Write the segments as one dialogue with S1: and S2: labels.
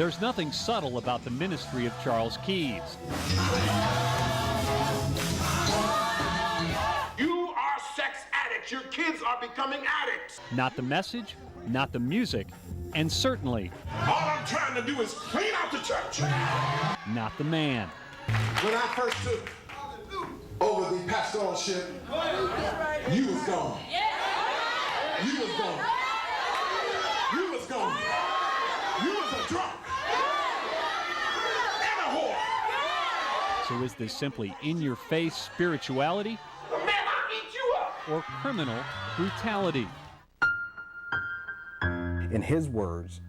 S1: There's nothing subtle about the ministry of Charles Keys.
S2: You are sex addicts. Your kids are becoming addicts.
S1: Not the message, not the music, and certainly
S2: all I'm trying to do is clean out the church.
S1: Not the man.
S2: When I first took over the pastoralship, you was gone. You was gone. You was gone. You was a drunk and a whore.
S1: So is this simply in-your-face spirituality?
S2: Man, I'll eat you up.
S1: Or criminal brutality?
S3: In his words,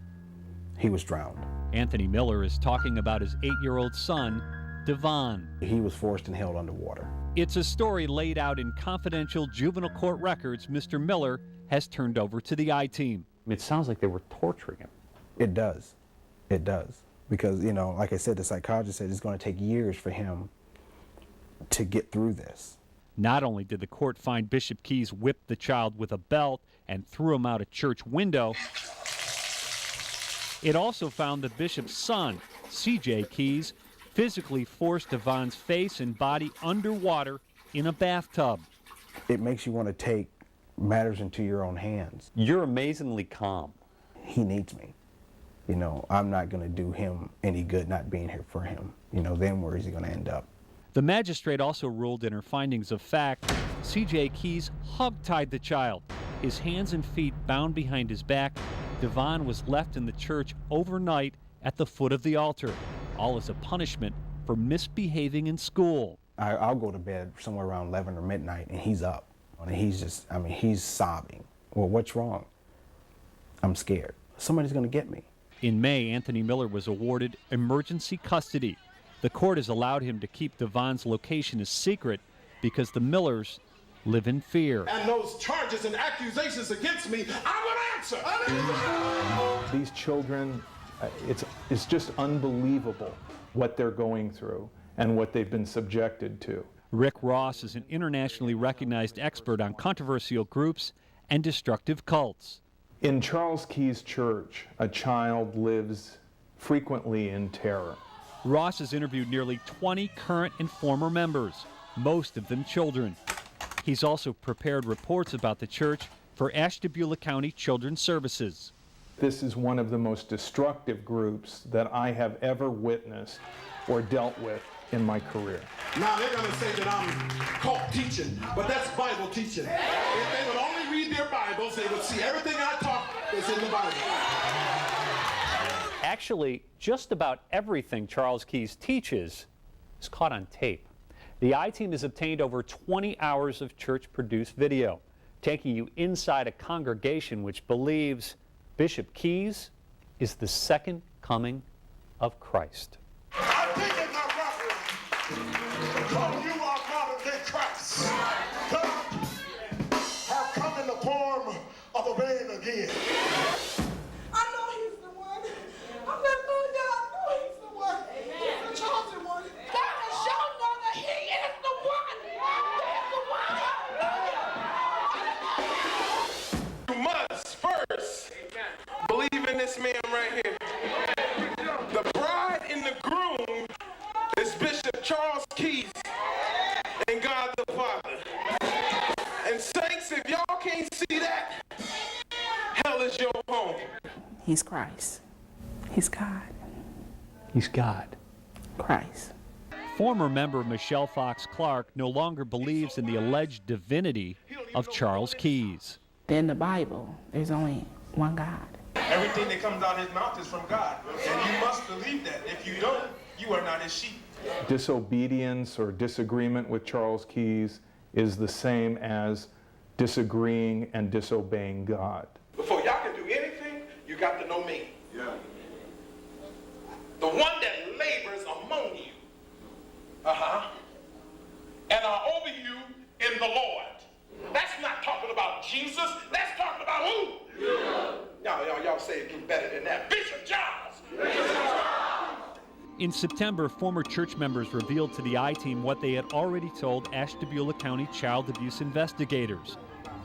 S3: he was drowned.
S1: Anthony Miller is talking about his 8-year-old son, Devon.
S3: He was forced and held underwater.
S1: It's a story laid out in confidential juvenile court records Mr. Miller has turned over to the I-Team.
S4: It sounds like they were torturing him.
S3: It does. It does. Because, you know, like I said, the psychologist said it's going to take years for him to get through this.
S1: Not only did the court find Bishop Keys whipped the child with a belt and threw him out a church window, it also found the bishop's son, C.J. Keys, physically forced Devon's face and body underwater in a bathtub.
S3: It makes you want to take matters into your own hands.
S4: You're amazingly calm.
S3: He needs me. You know, I'm not going to do him any good not being here for him. You know, then where is he going to end up?
S1: The magistrate also ruled in her findings of fact, C.J. Keys hog-tied the child. His hands and feet bound behind his back, Devon was left in the church overnight at the foot of the altar, all as a punishment for misbehaving in school.
S3: I'll go to bed somewhere around 11 or midnight, and he's up. And he's just, I mean, he's sobbing. Well, what's wrong? I'm scared. Somebody's going to get me.
S1: In May, Anthony Miller was awarded emergency custody. The court has allowed him to keep Devon's location a secret because the Millers live in fear.
S2: And those charges and accusations against me, I will answer.
S5: These children, it's just unbelievable what they're going through and what they've been subjected to.
S1: Rick Ross is an internationally recognized expert on controversial groups and destructive cults.
S5: In Charles Keys Church, a child lives frequently in terror.
S1: Ross has interviewed nearly 20 current and former members, most of them children. He's also prepared reports about the church for Ashtabula County Children's Services.
S5: This is one of the most destructive groups that I have ever witnessed or dealt with in my career.
S2: Now they're going to say that I'm cult teaching, but that's Bible teaching. If they would only read their Bibles, they would see everything I taught is in the Bible.
S4: Actually, just about everything Charles Keys teaches is caught on tape. The I-Team has obtained over 20 hours of church-produced video, taking you inside a congregation which believes Bishop Keys is the second coming of Christ.
S2: I think it's not robbery, because you are modern-day Christ. God have come in the form of a man again.
S6: I know he's the one. I'm not going down. I know he's the one. He's the chosen one. God has shown them that he is the one.
S2: You must first believe in this man right here. The bride and the groom is Bishop Charles Keys and God the Father. And saints, if y'all can't see that, hell is your home.
S7: He's Christ. He's God.
S4: He's God.
S7: Christ.
S1: Former member Michelle Fox Clark no longer believes in the alleged divinity of Charles Keys.
S7: In the Bible, there's only one God.
S2: Everything that comes out of his mouth is from God. And you must believe that. If you don't, you are not his sheep.
S5: Disobedience or disagreement with Charles Keys is the same as disagreeing and disobeying God.
S2: Before y'all can do anything, you got to know me. Yeah. The one that labors among you. And are over you in the Lord. That's not talking about Jesus. That's talking about who? Yeah. Y'all say it get better than that. Bishop Charles.
S1: In September, former church members revealed to the I-Team what they had already told Ashtabula County child abuse investigators,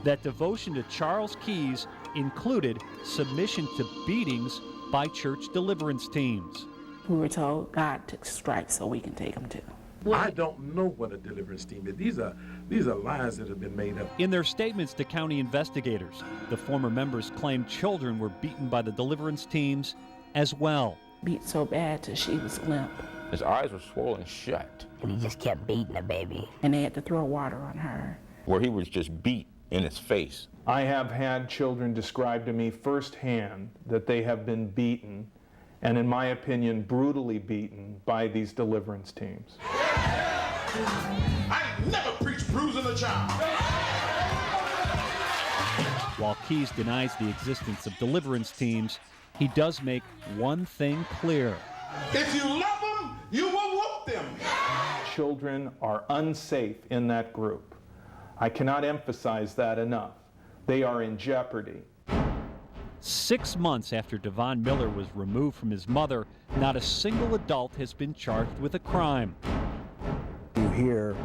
S1: that devotion to Charles Keys included submission to beatings by church deliverance teams.
S7: We were told God took stripes so we can take them too.
S8: I don't know what a deliverance team is. These are lies that have been made up.
S1: In their statements to county investigators, the former members claimed children were beaten by the deliverance teams as well.
S7: Beat so bad till she was limp.
S9: His eyes were swollen shut.
S10: And he just kept beating the baby.
S7: And they had to throw water on her.
S9: Where he was just beat in his face.
S5: I have had children describe to me firsthand that they have been beaten, and in my opinion, brutally beaten by these deliverance teams.
S2: I never preach bruising a child.
S1: While Keys denies the existence of deliverance teams, he does make one thing clear.
S2: If you love them, you will whoop them.
S5: Children are unsafe in that group. I cannot emphasize that enough. They are in jeopardy.
S1: 6 months after Devon Miller was removed from his mother, not a single adult has been charged with a crime.
S3: You hear,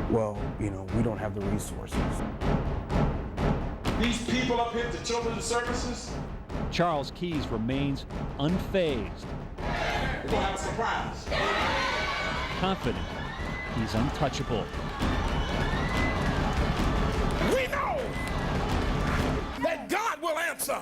S3: well, you know, we don't have the resources.
S2: These people up here at the Children's Services,
S1: Charles Keys remains unfazed,
S2: we're gonna have a surprise.
S1: confident he's untouchable.
S2: We know that God will answer.